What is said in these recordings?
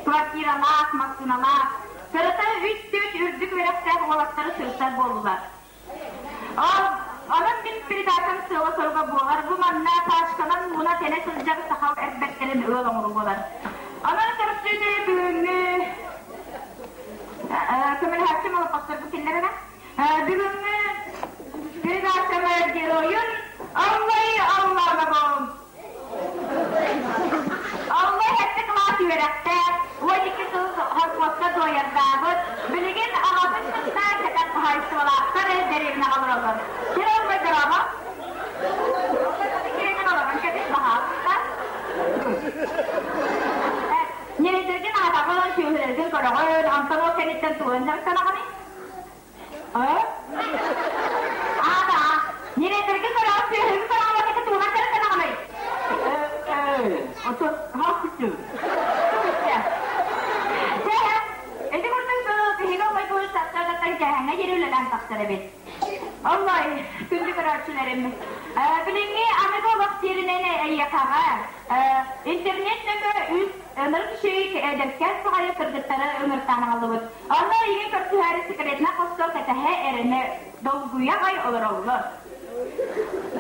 kvartiralar, maskinalar. Sırıta 3-4 ürdük verekler oğlakları sırıtlar boldular. Onun bir pridatın sıvı soruga boğar, bu manna taşkalan buna tene sızcak sakal erbeklerin öğül oğlu boğar. Onun sırıtçı bugünlü, kömül hakim olup baktır bu killerine, bugünlü pridatımı geroyun, Allah'a bağım. Allah hepsi kılaat yürekte, o iki kız hasbotta doyardağıdır, bilgin ağabey sızlar tekat hayısı olaklar derevine alır olur. Kira olmaydır ama? Kirinin olurun, kedis bahalıklar. Neredirgin ağabey şöhürlergin koruğun, amsan o kenitten tuğundan sana hani? Neredirgin koruğun şöhürlergin koruğun tuğundan sana hani? Otur, hakkıcı. Edi burada bu higa olmayı bu saklardan cehenne gerilerden sakları bir. Allahi, küllü kararçılarım. Bilingi Amerika vaktilerine yakağa. İnternetle üst ömür şey ederken sahaya kırgıtları ömürten alıvır. Onlar iyi körtüheri sigaretine kostol ketehe erine dolguya ay olur.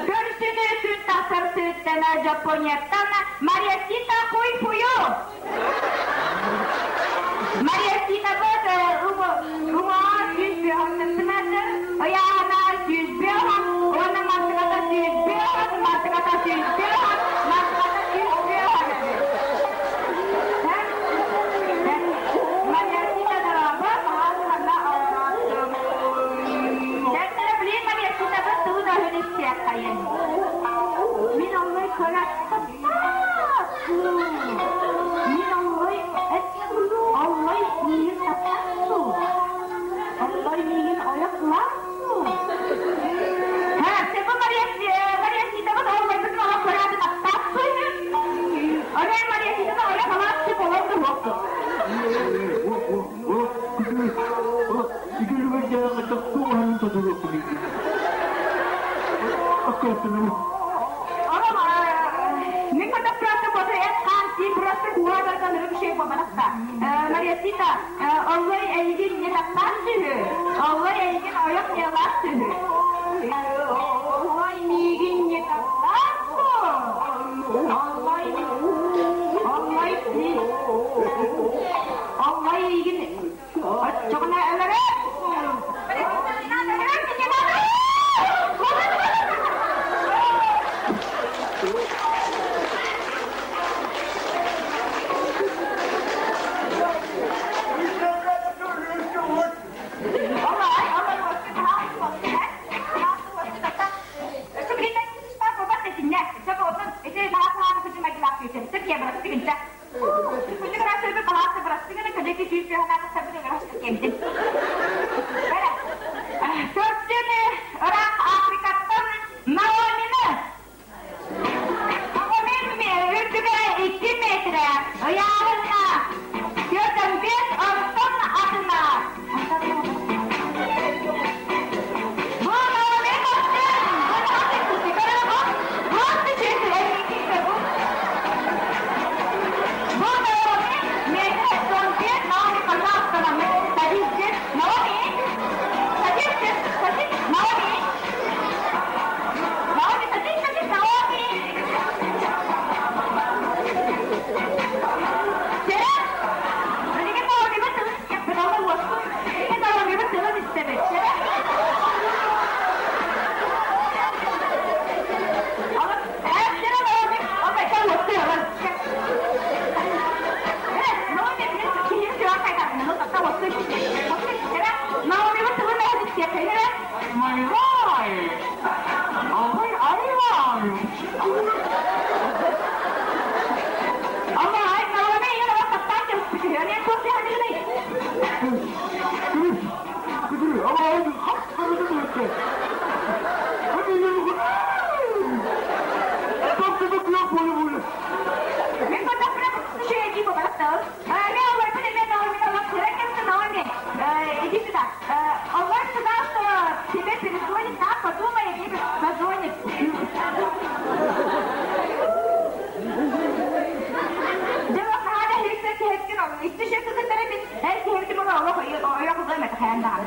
Görüştüğünüz süt tasar sütleme Japonya'dan Mariasita kuy puyu. Mariasita bu yüz bir haftasınadır. Ayağına yüz bir hafta, ona mantıkata yüz bir hafta, mantıkata yüz bir hafta, mantıkata yüz bir hafta. Mariasita da var, ağzına ağrıttım. Dertlere bileyim Mariasita da sıvı da Hristiyan kayın. Min Allah'ı karattım. Min Allah'ı Allah'ı iyiyin atarsın. Allah'ı iyiyin ayaklarsın. Sen bu Mariasita'nın olmayı bütün Allah koyardın atarsın. Oraya Mariasita'nın ayak alarsın olandı yoktu. İgilime gelene çok tuğanın tadı yok. Akılsın o. Min kata prata bodo kanti prata kuwa berkan bir şey babanakta. Mariasita, Allah eğilin yataksın. Allah eğilin ayak yalaksın. Allah eğilin yataksın. Allah eğilin. Çok ne ömere? istişe kızı tarafı. Her sevdi bunu Allah yakızı emek hem daha.